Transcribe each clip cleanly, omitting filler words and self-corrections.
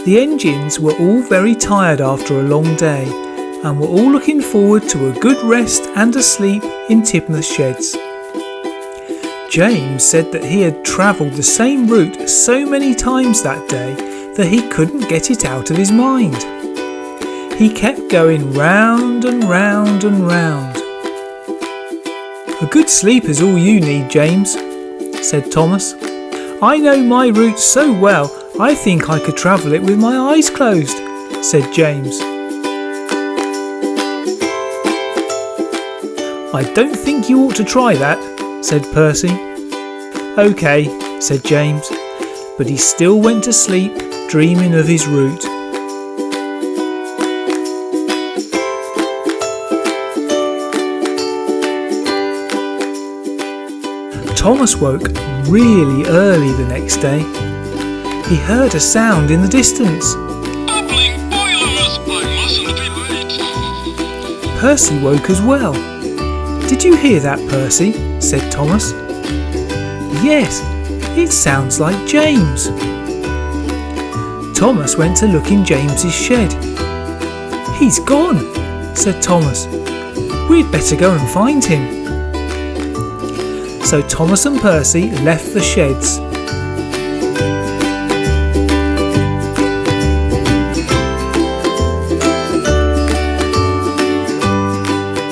The engines were all very tired after a long day and were all looking forward to a good rest and a sleep in Tidmouth sheds. James said that he had travelled the same route so many times that day that he couldn't get it out of his mind. He kept going round and round and round. "A good sleep is all you need, James," said Thomas. "I know my route so well, I think I could travel it with my eyes closed," said James. "I don't think you ought to try that," said Percy. "OK," said James, but he still went to sleep, dreaming of his route. Thomas woke really early the next day. He heard a sound in the distance. Bubbling boilers! I mustn't be late. Percy woke as well. "Did you hear that, Percy?" said Thomas. "Yes, it sounds like James." Thomas went to look in James's shed. "He's gone," said Thomas. "We'd better go and find him." So Thomas and Percy left the sheds.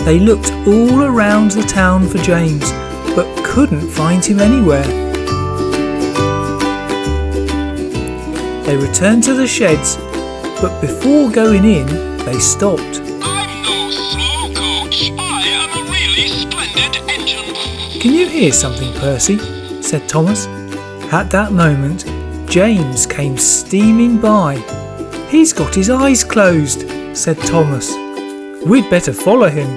They looked all around the town for James, but couldn't find him anywhere. They returned to the sheds, but before going in, they stopped. I'm no slow coach. I am a really splendid engine. "Can you hear something, Percy?" said Thomas. At that moment, James came steaming by. "He's got his eyes closed," said Thomas. "We'd better follow him."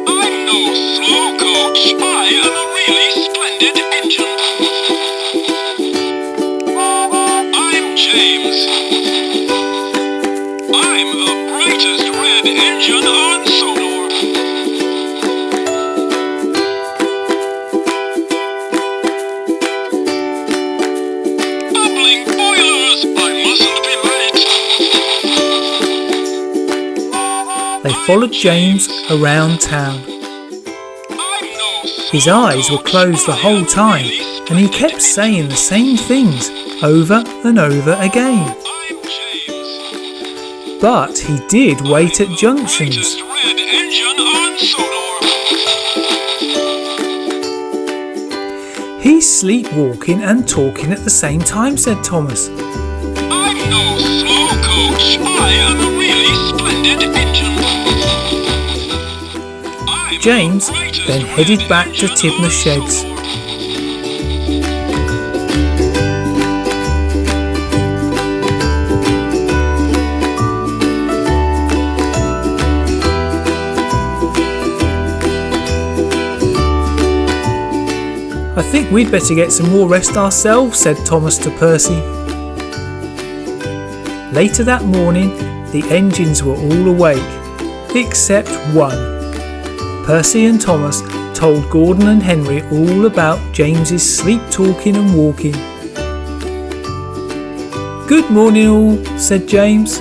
I'm no slow coach. I am a really splendid engine. I'm James. I'm the brightest red engine on Sodor. Bubbling boilers! I mustn't be late. They followed James around town. His eyes were closed the whole time, and he kept saying the same things over and over again. I'm James. But he did wait at junctions. Brightest red engine on Sodor. "He's sleepwalking and talking at the same time," said Thomas. I'm no slow coach. I am a really splendid engine. I'm James the brightest then red headed back to engine Tidmouth on sheds. Sodor. "I think we'd better get some more rest ourselves," said Thomas to Percy. Later that morning, the engines were all awake, except one. Percy and Thomas told Gordon and Henry all about James's sleep talking and walking. "Good morning all," said James.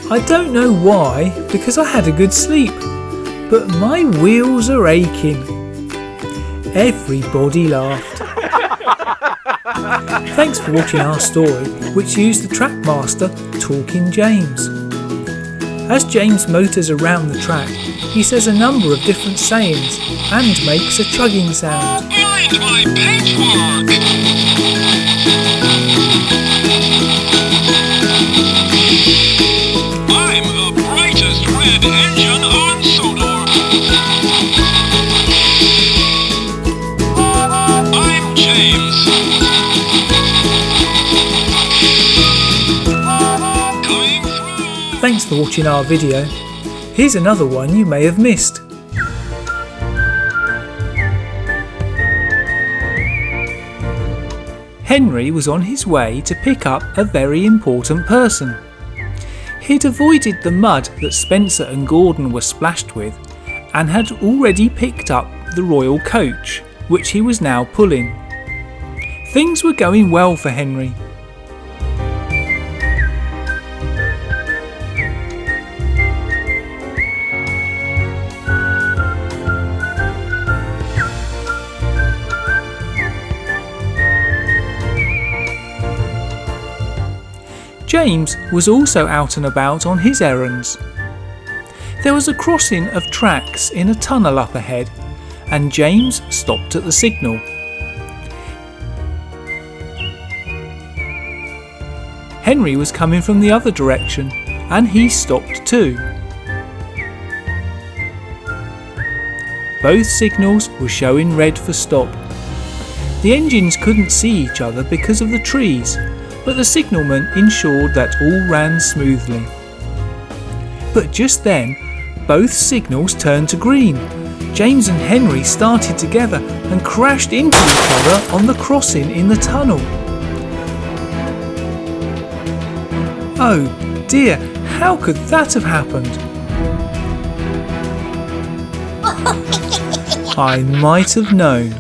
"I don't know why, because I had a good sleep, but my wheels are aching." Everybody laughed. Thanks for watching our story, which used the Trackmaster Talking James. As James motors around the track, he says a number of different sayings and makes a chugging sound. Mind my paintwork! I'm the brightest red engine on Sodor. I'm James. Coming through. Thanks for watching our video. Here's another one you may have missed. Henry was on his way to pick up a very important person. He'd avoided the mud that Spencer and Gordon were splashed with and had already picked up the royal coach, which he was now pulling. Things were going well for Henry. James was also out and about on his errands. There was a crossing of tracks in a tunnel up ahead, and James stopped at the signal. Henry was coming from the other direction, and he stopped too. Both signals were showing red for stop. The engines couldn't see each other because of the trees, but the signalman ensured that all ran smoothly. But just then, both signals turned to green. James and Henry started together and crashed into each other on the crossing in the tunnel. Oh dear, how could that have happened? I might have known.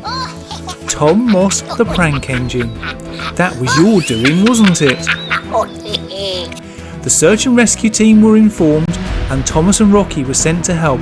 Tom Moss the prank engine. That was your doing, wasn't it? The search and rescue team were informed, and Thomas and Rocky were sent to help.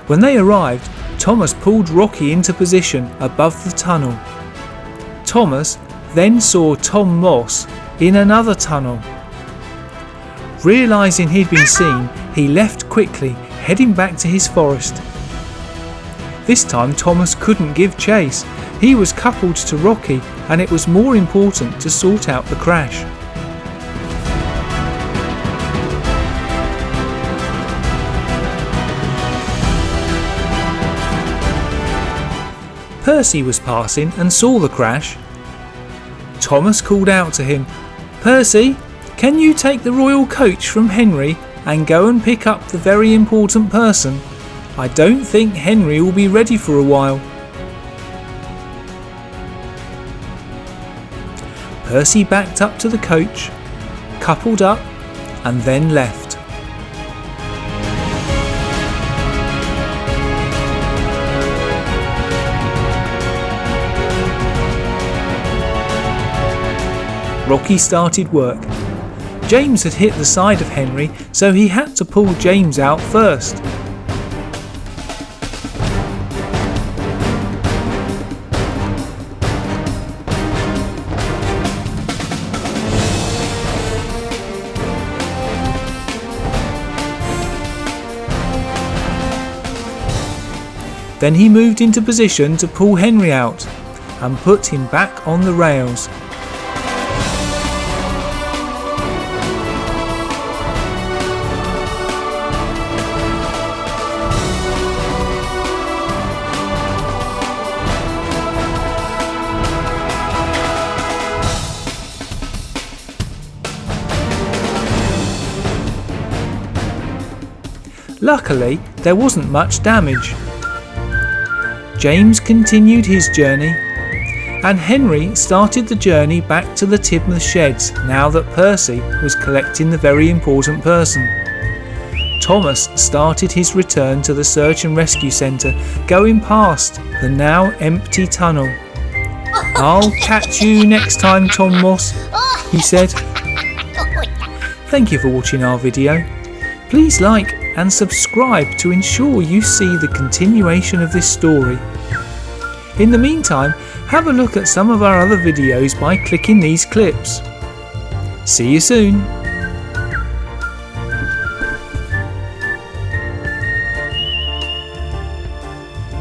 When they arrived, Thomas pulled Rocky into position above the tunnel. Thomas then saw Tom Moss in another tunnel. Realising he'd been seen, he left quickly, heading back to his forest. This time Thomas couldn't give chase. He was coupled to Rocky, and it was more important to sort out the crash. Percy was passing and saw the crash. Thomas called out to him, "Percy, can you take the royal coach from Henry and go and pick up the very important person? I don't think Henry will be ready for a while." Percy backed up to the coach, coupled up, and then left. Rocky started work. James had hit the side of Henry, so he had to pull James out first. Then he moved into position to pull Henry out and put him back on the rails. Luckily, there wasn't much damage. James continued his journey, and Henry started the journey back to the Tidmouth sheds now that Percy was collecting the very important person. Thomas started his return to the search and rescue centre, going past the now empty tunnel. "I'll catch you next time, Tom Moss," he said. Thank you for watching our video. Please like and subscribe to ensure you see the continuation of this story. In the meantime, have a look at some of our other videos by clicking these clips. See you soon!